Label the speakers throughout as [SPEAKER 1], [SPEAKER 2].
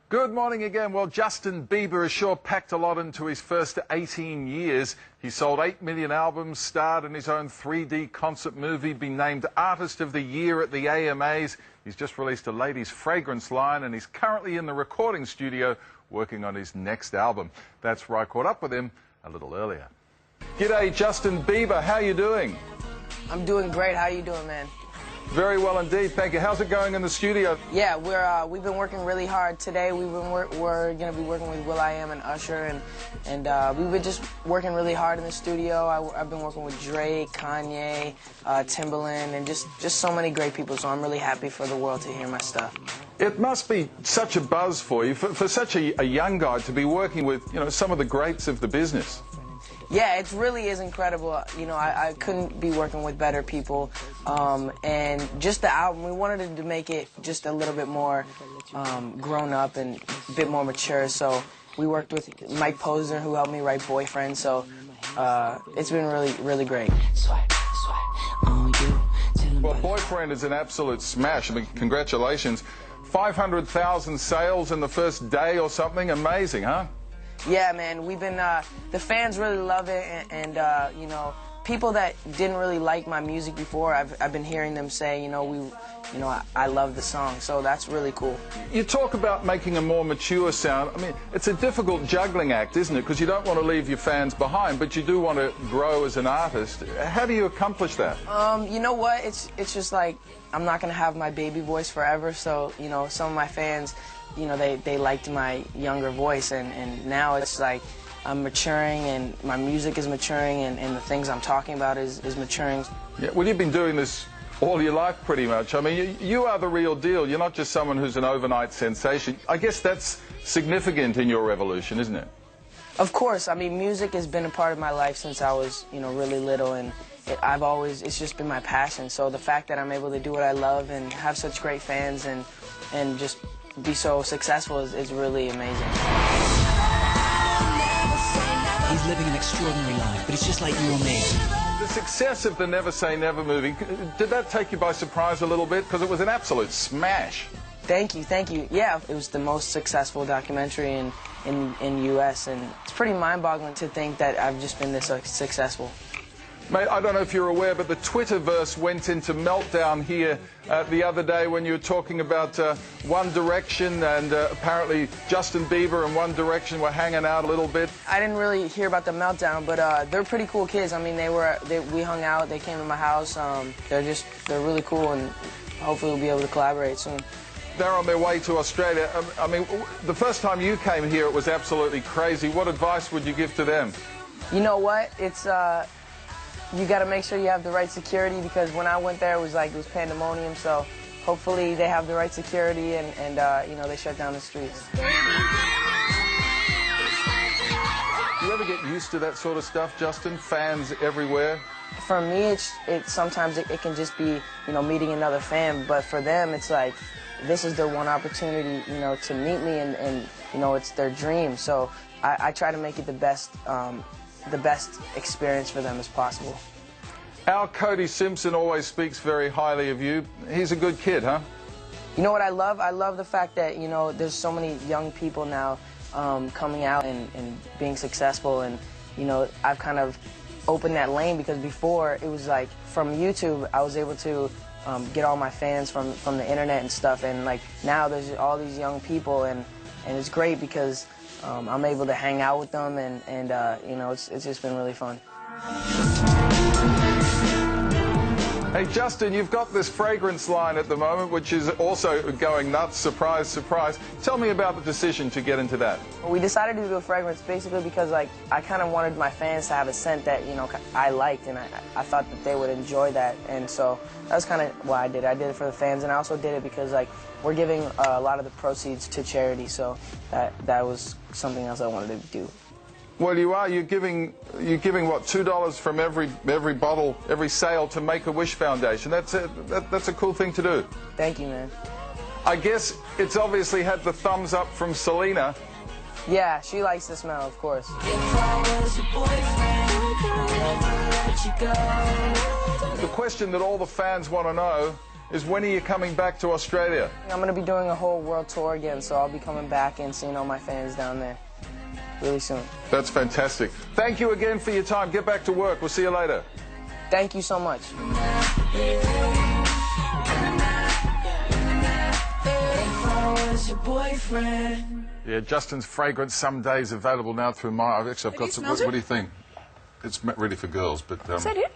[SPEAKER 1] Good morning again. Well, Justin Bieber has sure packed a lot into his first 18 years. He sold 8 million albums, starred in his own 3D concert movie, been named Artist of the Year at the AMAs. He's just released a ladies' fragrance line and he's currently in the recording studio working on his next album. That's where I caught up with him a little earlier. G'day, Justin Bieber. How are you doing?
[SPEAKER 2] I'm doing great. How you doing, man?
[SPEAKER 1] Very well indeed, thank you. How's it going in the studio?
[SPEAKER 2] Yeah, we've been working really hard today. We're going to be working with will.i.am and Usher, and we've been just working really hard in the studio. I've been working with Drake, Kanye, Timbaland, and just so many great people. So I'm really happy for the world to hear my stuff.
[SPEAKER 1] It must be such a buzz for you, for such a young guy to be working with, some of the greats of the business.
[SPEAKER 2] Yeah, it really is incredible. I couldn't be working with better people. And just the album, we wanted to make it just a little bit more grown up and a bit more mature. So we worked with Mike Posner, who helped me write Boyfriend. So it's been really, really great.
[SPEAKER 1] Well, Boyfriend is an absolute smash. I mean, congratulations. 500,000 sales in the first day or something. Amazing, huh?
[SPEAKER 2] Yeah, man, we've been, the fans really love it, and people that didn't really like my music before, I've been hearing them say, I love the song, so that's really cool.
[SPEAKER 1] You talk about making a more mature sound. I mean, it's a difficult juggling act, isn't it? Because you don't want to leave your fans behind, but you do want to grow as an artist. How do you accomplish that?
[SPEAKER 2] You know what? It's just like, I'm not going to have my baby voice forever, so, some of my fans, they liked my younger voice, and now it's like I'm maturing and my music is maturing and the things I'm talking about is maturing.
[SPEAKER 1] Yeah, well, you've been doing this all your life pretty much. I mean, you are the real deal. You're not just someone who's an overnight sensation. I guess that's significant in your revolution, isn't it?
[SPEAKER 2] Of course. I mean, music has been a part of my life since I was, really little, and it's just been my passion. So the fact that I'm able to do what I love and have such great fans and just be so successful is really amazing.
[SPEAKER 3] He's living an extraordinary life, but it's just like you or me.
[SPEAKER 1] The success of the Never Say Never movie, did that take you by surprise a little bit? Because it was an absolute smash.
[SPEAKER 2] Thank you. Yeah, it was the most successful documentary in U.S., and it's pretty mind-boggling to think that I've just been this successful.
[SPEAKER 1] Mate, I don't know if you're aware, but the Twitterverse went into meltdown here the other day when you were talking about One Direction, and apparently Justin Bieber and One Direction were hanging out a little bit.
[SPEAKER 2] I didn't really hear about the meltdown, but they're pretty cool kids. I mean, we hung out, they came to my house. They're really cool, and hopefully we'll be able to collaborate soon.
[SPEAKER 1] They're on their way to Australia. I mean, the first time you came here, it was absolutely crazy. What advice would you give to them? You know what?
[SPEAKER 2] It's you got to make sure you have the right security, because when I went there, it was pandemonium. So hopefully they have the right security and they shut down the streets.
[SPEAKER 1] Do you ever get used to that sort of stuff, Justin? Fans everywhere?
[SPEAKER 2] For me, sometimes it can just be meeting another fan, but for them, it's like this is their one opportunity to meet me, and it's their dream. So I try to make it the best experience for them as possible.
[SPEAKER 1] Our Cody Simpson always speaks very highly of you. He's a good kid, huh?
[SPEAKER 2] You know what I love? I love the fact that, there's so many young people now coming out and being successful, and, I've kind of opened that lane, because before it was like from YouTube, I was able to get all my fans from the internet and stuff, and now there's all these young people, and it's great because I'm able to hang out with them, and it's just been really fun.
[SPEAKER 1] Hey, Justin, you've got this fragrance line at the moment, which is also going nuts. Surprise, surprise. Tell me about the decision to get into that.
[SPEAKER 2] We decided to do a fragrance basically because I kind of wanted my fans to have a scent that I liked, and I thought that they would enjoy that, and so that's kind of why I did it. I did it for the fans, and I also did it because we're giving a lot of the proceeds to charity, so that was something else I wanted to do.
[SPEAKER 1] Well, you are. You're giving what, $2 from every bottle, every sale to Make-A-Wish Foundation. That's a cool thing to do.
[SPEAKER 2] Thank you, man.
[SPEAKER 1] I guess it's obviously had the thumbs up from Selena.
[SPEAKER 2] Yeah, she likes the smell, of course.
[SPEAKER 1] The question that all the fans want to know, is when are you coming back to Australia?
[SPEAKER 2] I'm going to be doing a whole world tour again, so I'll be coming back and seeing all my fans down there really soon.
[SPEAKER 1] That's fantastic. Thank you again for your time. Get back to work. We'll see you later.
[SPEAKER 2] Thank you so much.
[SPEAKER 1] Yeah, Justin's fragrance some days available now through my. Actually, I've got some. What do you think? It's really for girls, but.
[SPEAKER 2] Is that it?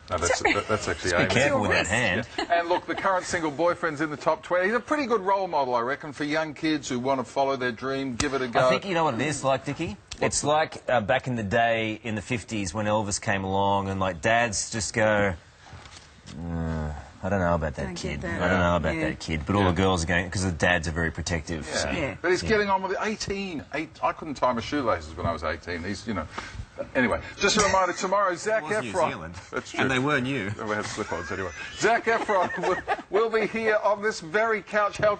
[SPEAKER 1] No, that's actually Amy.
[SPEAKER 4] Be careful with that hand.
[SPEAKER 1] Yeah. And look, the current single boyfriend's in the top 20. He's a pretty good role model, I reckon, for young kids who want to follow their dream, give it a go.
[SPEAKER 4] I think you know what it is like, Dickie? It's like back in the day in the 50s when Elvis came along and, like, dads just go, I don't know about that kid. I don't know about that kid. But all the girls are going, because the dads are very protective.
[SPEAKER 1] Yeah.
[SPEAKER 4] So.
[SPEAKER 1] But he's getting on with it. 18. I couldn't tie my shoelaces when I was 18. He's, you know. Anyway, just a reminder, tomorrow, Zac Efron.
[SPEAKER 4] New Zealand.
[SPEAKER 1] That's true.
[SPEAKER 4] And they were new.
[SPEAKER 1] We had slip-ons anyway. Zac Efron will be here on this very couch. How